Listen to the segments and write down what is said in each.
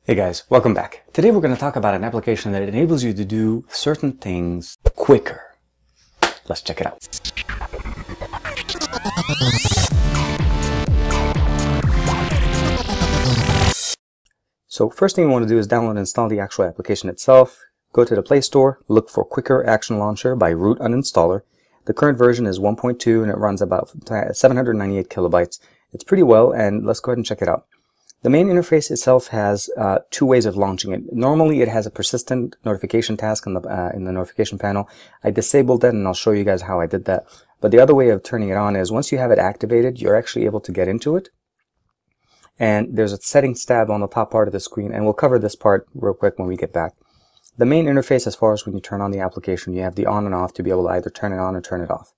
Hey guys, welcome back. Today we're going to talk about an application that enables you to do certain things quicker. Let's check it out. So first thing you want to do is download and install the actual application itself. Go to the Play Store, look for Quickr Action Launcher by root uninstaller. The current version is 1.2 and it runs about 798 kilobytes. It's pretty well, and let's go ahead and check it out. The main interface itself has two ways of launching it. Normally it has a persistent notification task in the notification panel. I disabled that and I'll show you guys how I did that. But the other way of turning it on is once you have it activated, you're actually able to get into it. And there's a settings tab on the top part of the screen, and we'll cover this part real quick when we get back. The main interface, as far as when you turn on the application, you have the on and off to be able to either turn it on or turn it off.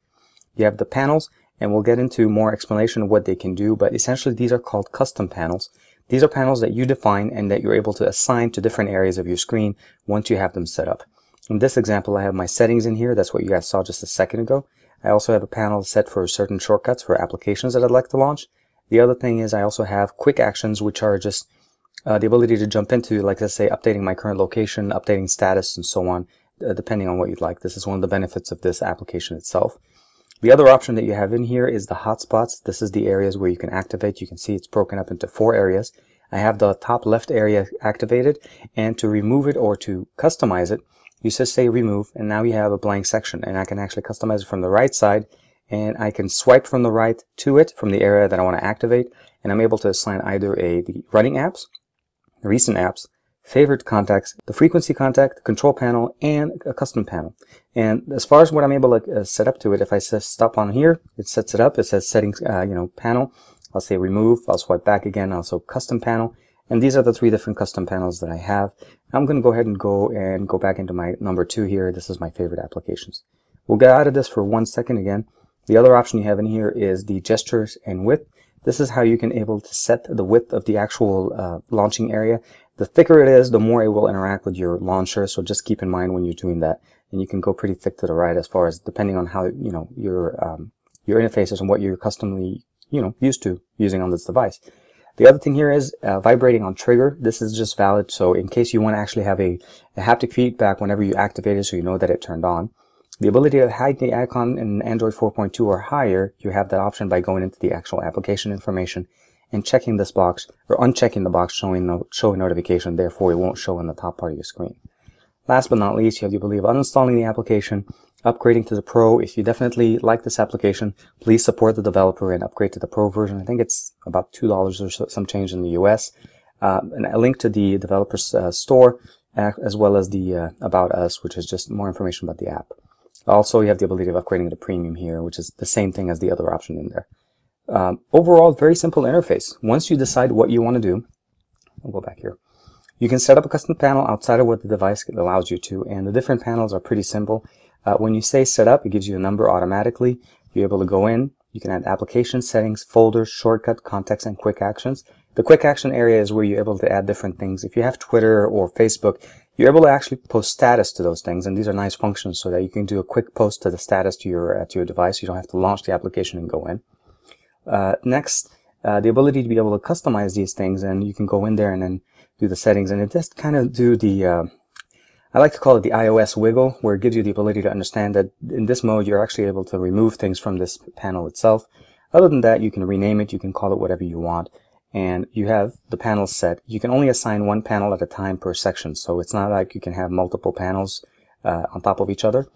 You have the panels, and we'll get into more explanation of what they can do, but essentially these are called custom panels. These are panels that you define and that you're able to assign to different areas of your screen once you have them set up. In this example, I have my settings in here. That's what you guys saw just a second ago. I also have a panel set for certain shortcuts for applications that I'd like to launch. The other thing is I also have quick actions, which are just the ability to jump into, like let's say, updating my current location, updating status, and so on, depending on what you'd like. This is one of the benefits of this application itself. The other option that you have in here is the hotspots. This is the areas where you can activate. You can see it's broken up into 4 areas. I have the top left area activated, and to remove it or to customize it, you just say remove, and now you have a blank section, and I can actually customize it from the right side, and I can swipe from the right to it from the area that I want to activate, and I'm able to assign either the running apps, recent apps, favorite contacts, the frequency contact, the control panel, and a custom panel. And as far as what I'm able to set up to it, if I say stop on here, it sets it up. It says settings, panel. I'll say remove. I'll swipe back again. Also custom panel. And these are the 3 different custom panels that I have. I'm going to go ahead and go back into my number 2 here. This is my favorite applications. We'll get out of this for 1 second again. The other option you have in here is the gestures and width. This is how you can able to set the width of the actual launching area. The thicker it is, the more it will interact with your launcher, so just keep in mind when you're doing that. And you can go pretty thick to the right as far as depending on how your interface is and what you're customly used to using on this device. The other thing here is vibrating on trigger. This is just valid, so in case you want to actually have a haptic feedback whenever you activate it, so you know that it turned on. The ability to hide the icon in Android 4.2 or higher, you have that option by going into the actual application information and checking this box, or unchecking the box showing notification, therefore it won't show in the top part of your screen. Last but not least, you have the ability of uninstalling the application, upgrading to the Pro. If you definitely like this application, please support the developer and upgrade to the Pro version. I think it's about $2 or so, some change in the US. And a link to the developer's store, as well as the About Us, which is just more information about the app. Also, you have the ability of upgrading to Premium here, which is the same thing as the other option in there. Overall, very simple interface. Once you decide what you want to do, I'll go back here. You can set up a custom panel outside of what the device allows you to, and the different panels are pretty simple. When you say set up, it gives you a number automatically. You're able to go in. You can add application settings, folders, shortcut, contacts, and quick actions. The quick action area is where you're able to add different things. If you have Twitter or Facebook, you're able to actually post status to those things, and these are nice functions so that you can do a quick post to the status to your device. You don't have to launch the application and go in. Next, the ability to be able to customize these things, and you can go in there and then do the settings, and it just kind of do the I like to call it the iOS wiggle, where it gives you the ability to understand that in this mode you're actually able to remove things from this panel itself. Other than that, you can rename it, you can call it whatever you want, and you have the panels set. You can only assign 1 panel at a time per section, so it's not like you can have multiple panels on top of each other.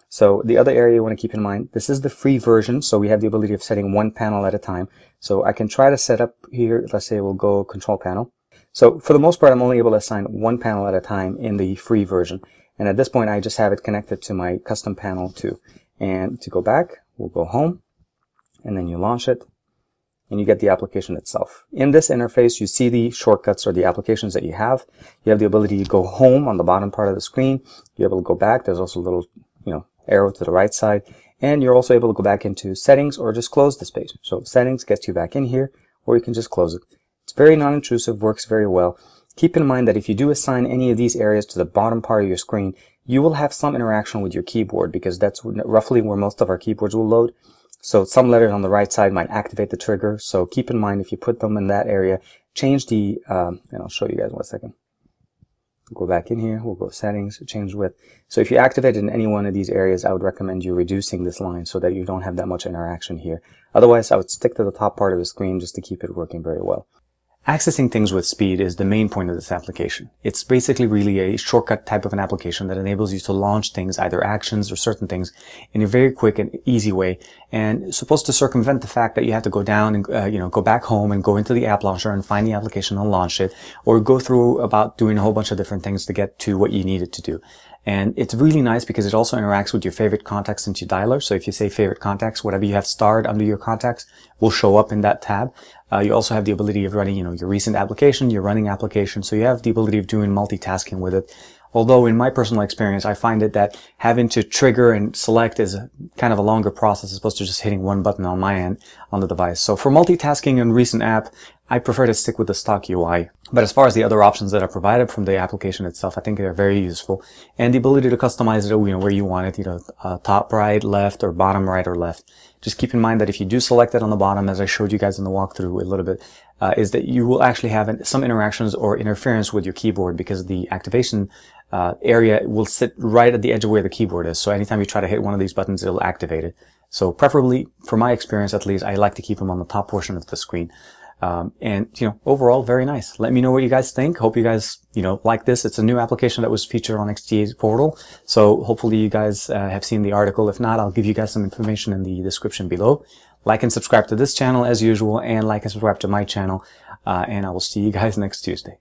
So the other area you want to keep in mind, this is the free version, so we have the ability of setting 1 panel at a time. So I can try to set up here, let's say we'll go control panel. So for the most part, I'm only able to assign 1 panel at a time in the free version. And at this point, I just have it connected to my custom panel too. And to go back, we'll go home, and then you launch it, and you get the application itself. In this interface, you see the shortcuts or the applications that you have. You have the ability to go home on the bottom part of the screen. You're able to go back. There's also a little, arrow to the right side, and you're also able to go back into settings or just close this page. So settings gets you back in here, or you can just close it. It's very non-intrusive, works very well. Keep in mind that if you do assign any of these areas to the bottom part of your screen, you will have some interaction with your keyboard, because that's roughly where most of our keyboards will load. So some letters on the right side might activate the trigger. So keep in mind, if you put them in that area, change the, and I'll show you guys in 1 second. Go back in here, we'll go settings, change width. So if you activate it in any one of these areas, I would recommend you reducing this line so that you don't have that much interaction here. Otherwise, I would stick to the top part of the screen just to keep it working very well. Accessing things with speed is the main point of this application. It's basically really a shortcut type of an application that enables you to launch things, either actions or certain things, in a very quick and easy way, and it's supposed to circumvent the fact that you have to go down and go back home and go into the app launcher and find the application and launch it, or go through about doing a whole bunch of different things to get to what you need it to do. And it's really nice because it also interacts with your favorite contacts into dialer. So if you say favorite contacts, whatever you have starred under your contacts will show up in that tab. You also have the ability of running, your recent application, your running application. So you have the ability of doing multitasking with it. Although in my personal experience, I find it that having to trigger and select is kind of a longer process as opposed to just hitting one button on my end on the device. So for multitasking and recent app, I prefer to stick with the stock UI. But as far as the other options that are provided from the application itself, I think they're very useful. And the ability to customize it, where you want it, top right, left, or bottom right or left. Just keep in mind that if you do select it on the bottom, as I showed you guys in the walkthrough a little bit, is that you will actually have some interactions or interference with your keyboard because the activation area will sit right at the edge of where the keyboard is. So anytime you try to hit one of these buttons, it'll activate it. So preferably, for my experience at least, I like to keep them on the top portion of the screen. Overall, very nice. Let me know what you guys think. Hope you guys, like this. It's a new application that was featured on XDA's portal. So hopefully you guys have seen the article. If not, I'll give you guys some information in the description below. Like and subscribe to this channel as usual, and like and subscribe to my channel. And I will see you guys next Tuesday.